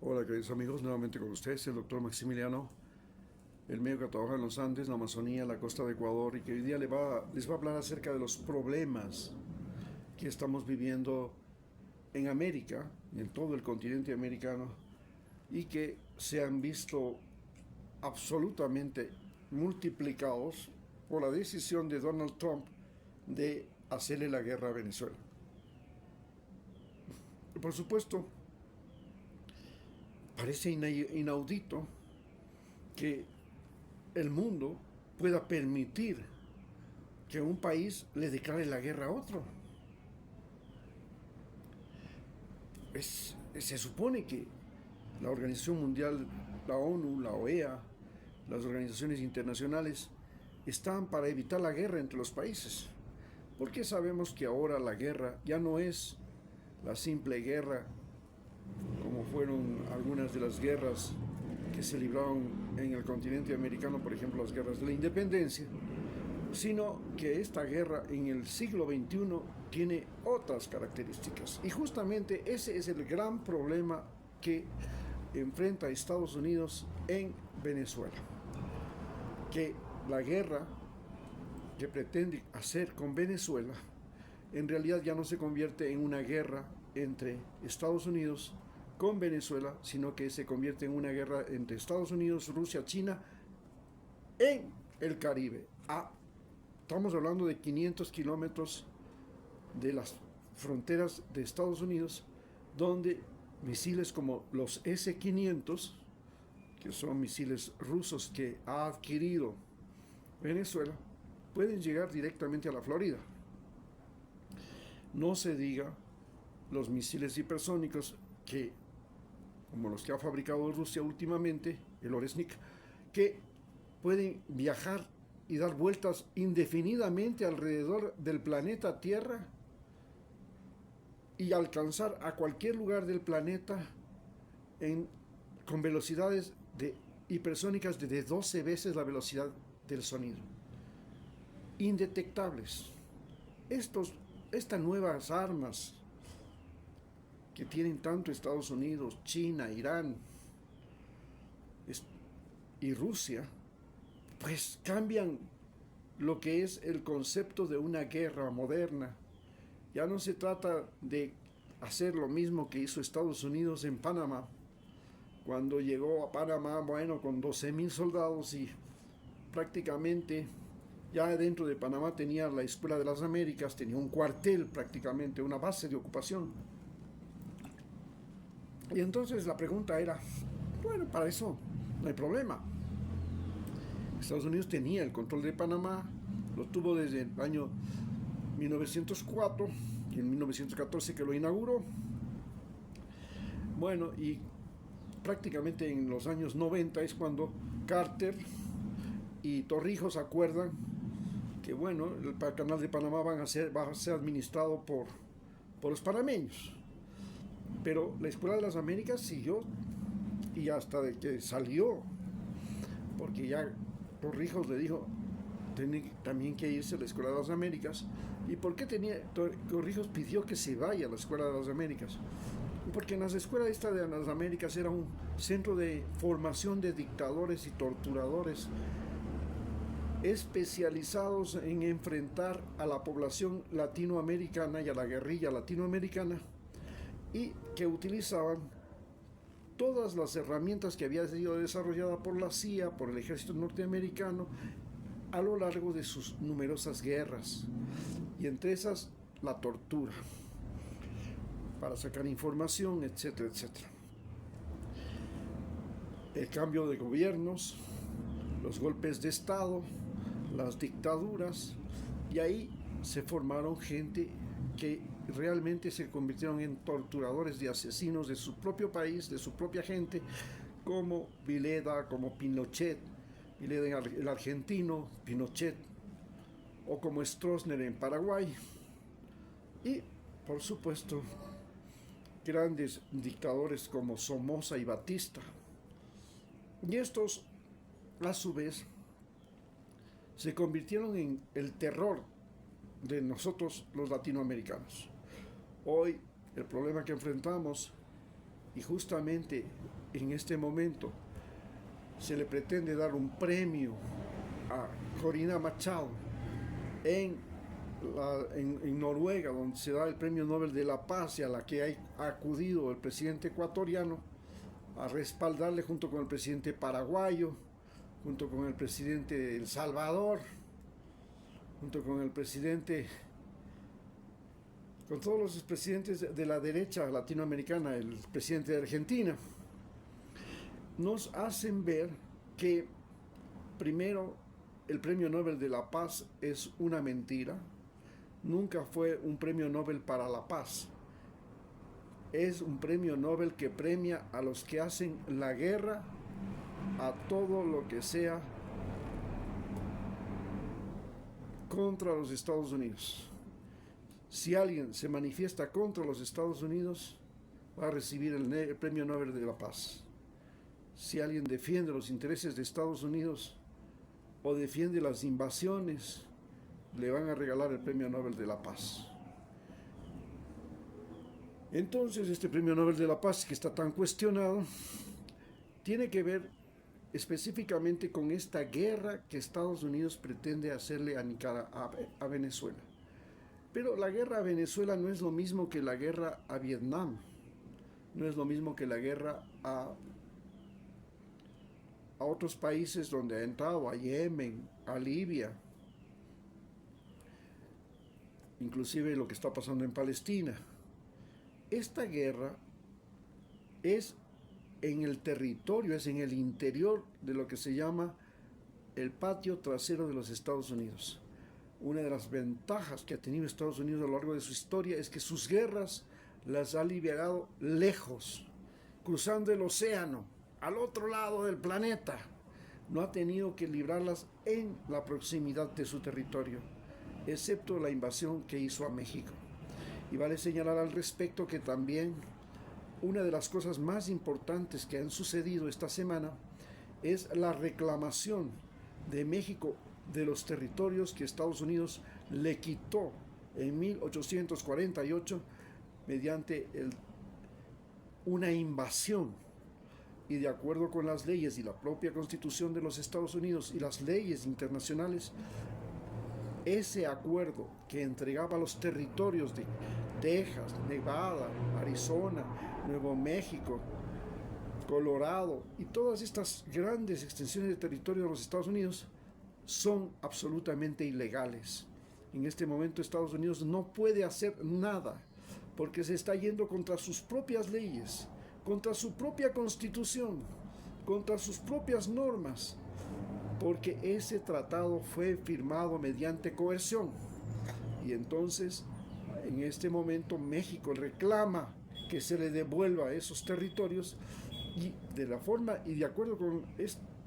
Hola queridos amigos, nuevamente con ustedes el doctor Maximiliano, el médico que trabaja en los Andes, la Amazonía, la costa de Ecuador y que hoy día les va a hablar acerca de los problemas que estamos viviendo en América, en todo el continente americano y que se han visto absolutamente multiplicados por la decisión de Donald Trump de hacerle la guerra a Venezuela. Y por supuesto, parece inaudito que el mundo pueda permitir que un país le declare la guerra a otro. Se supone que la Organización Mundial, la ONU, la OEA, las organizaciones internacionales están para evitar la guerra entre los países. Porque sabemos que ahora la guerra ya no es la simple guerra como fueron algunas de las guerras que se libraron en el continente americano, por ejemplo las guerras de la independencia, sino que esta guerra en el siglo XXI tiene otras características. Y justamente ese es el gran problema que enfrenta Estados Unidos en Venezuela. Que la guerra que pretende hacer con Venezuela en realidad ya no se convierte en una guerra entre Estados Unidos con Venezuela, sino que se convierte en una guerra entre Estados Unidos, Rusia, China en el Caribe. Estamos hablando de 500 kilómetros de las fronteras de Estados Unidos, donde misiles como los S-500, que son misiles rusos que ha adquirido Venezuela, pueden llegar directamente a la Florida. No se diga los misiles hipersónicos que, como los que ha fabricado Rusia últimamente, el Oresnik, que pueden viajar y dar vueltas indefinidamente alrededor del planeta Tierra y alcanzar a cualquier lugar del planeta con velocidades hipersónicas de 12 veces la velocidad del sonido. Indetectables. Estas nuevas armas que tienen tanto Estados Unidos, China, Irán y Rusia, pues cambian lo que es el concepto de una guerra moderna. Ya no se trata de hacer lo mismo que hizo Estados Unidos en Panamá, cuando llegó a Panamá, bueno, con 12,000 soldados y prácticamente ya dentro de Panamá tenía la Escuela de las Américas, tenía un cuartel prácticamente, una base de ocupación. Y entonces la pregunta era, bueno, para eso no hay problema. Estados Unidos tenía el control de Panamá, lo tuvo desde el año 1904 y en 1914 que lo inauguró. Bueno, y prácticamente en los años 90 es cuando Carter y Torrijos acuerdan que bueno, el canal de Panamá va a ser administrado por los panameños. Pero la Escuela de las Américas siguió y hasta de que salió, porque ya Torrijos le dijo, tiene también que irse a la Escuela de las Américas. ¿Y por qué Torrijos pidió que se vaya a la Escuela de las Américas? Porque en las escuelas de las Américas era un centro de formación de dictadores y torturadores especializados en enfrentar a la población latinoamericana y a la guerrilla latinoamericana y que utilizaban todas las herramientas que había sido desarrollada por la CIA, por el ejército norteamericano a lo largo de sus numerosas guerras, y entre esas la tortura para sacar información, etcétera, etcétera. El cambio de gobiernos, los golpes de Estado, las dictaduras, y ahí se formaron gente que realmente se convirtieron en torturadores y asesinos de su propio país, de su propia gente, como Vileda, como Pinochet, Vileda el argentino, Pinochet, o como Stroessner en Paraguay, y por supuesto grandes dictadores como Somoza y Batista. Y estos, a su vez, se convirtieron en el terror de nosotros los latinoamericanos. Hoy el problema que enfrentamos y justamente en este momento se le pretende dar un premio a Corina Machado en Noruega, donde se da el Premio Nobel de la Paz, y a la que ha acudido el presidente ecuatoriano a respaldarle junto con el presidente paraguayo, junto con el presidente de El Salvador, junto con el presidente, con todos los presidentes de la derecha latinoamericana, el presidente de Argentina. Nos hacen ver que, primero, el Premio Nobel de la Paz es una mentira. Nunca fue un premio Nobel para la paz. Es un premio Nobel que premia a los que hacen la guerra a todo lo que sea contra los Estados Unidos. Si alguien se manifiesta contra los Estados Unidos, va a recibir el Premio Nobel de la Paz. Si alguien defiende los intereses de Estados Unidos o defiende las invasiones, le van a regalar el Premio Nobel de la Paz. Entonces, este Premio Nobel de la Paz, que está tan cuestionado, tiene que ver específicamente con esta guerra que Estados Unidos pretende hacerle a Venezuela. Pero la guerra a Venezuela no es lo mismo que la guerra a Vietnam, no es lo mismo que la guerra a otros países donde ha entrado, a Yemen, a Libia, inclusive lo que está pasando en Palestina. Esta guerra es en el territorio, es en el interior de lo que se llama el patio trasero de los Estados Unidos. Una de las ventajas que ha tenido Estados Unidos a lo largo de su historia es que sus guerras las ha librado lejos, cruzando el océano, al otro lado del planeta. No ha tenido que librarlas en la proximidad de su territorio, excepto la invasión que hizo a México. Y vale señalar al respecto que también una de las cosas más importantes que han sucedido esta semana es la reclamación de México de los territorios que Estados Unidos le quitó en 1848 mediante una invasión. Y de acuerdo con las leyes y la propia Constitución de los Estados Unidos y las leyes internacionales, ese acuerdo que entregaba los territorios de Texas, Nevada, Arizona, Nuevo México, Colorado y todas estas grandes extensiones de territorio de los Estados Unidos son absolutamente ilegales. En este momento Estados Unidos no puede hacer nada porque se está yendo contra sus propias leyes, contra su propia constitución, contra sus propias normas, porque ese tratado fue firmado mediante coerción. Y entonces, en este momento, México reclama que se le devuelva esos territorios y de la forma y de acuerdo con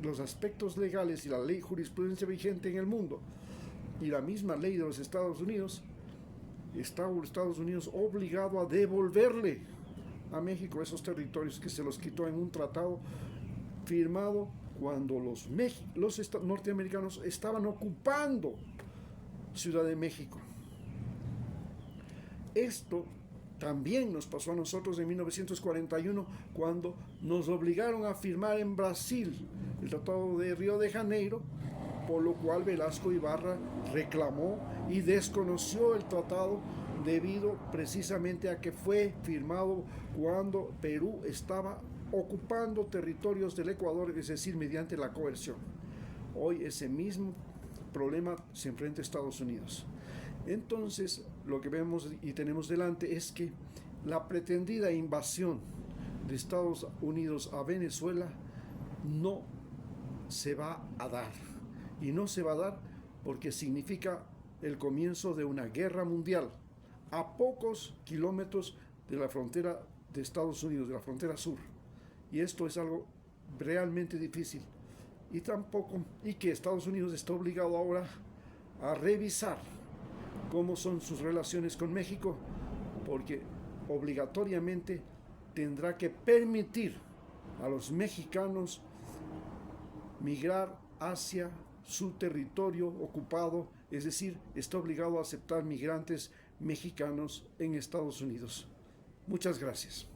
los aspectos legales y la ley jurisprudencia vigente en el mundo y la misma ley de los Estados Unidos, está Estados Unidos obligado a devolverle a México esos territorios que se los quitó en un tratado firmado cuando los norteamericanos estaban ocupando Ciudad de México. Esto también nos pasó a nosotros en 1941 cuando nos obligaron a firmar en Brasil el Tratado de Río de Janeiro, por lo cual Velasco Ibarra reclamó y desconoció el tratado debido precisamente a que fue firmado cuando Perú estaba ocupando territorios del Ecuador, es decir, mediante la coerción. Hoy ese mismo problema se enfrenta a Estados Unidos. Entonces, lo que vemos y tenemos delante es que la pretendida invasión de Estados Unidos a Venezuela no se va a dar. Y no se va a dar porque significa el comienzo de una guerra mundial a pocos kilómetros de la frontera de Estados Unidos, de la frontera sur. Y esto es algo realmente difícil. Y que Estados Unidos está obligado ahora a revisar cómo son sus relaciones con México, porque obligatoriamente tendrá que permitir a los mexicanos migrar hacia su territorio ocupado, es decir, está obligado a aceptar migrantes mexicanos en Estados Unidos. Muchas gracias.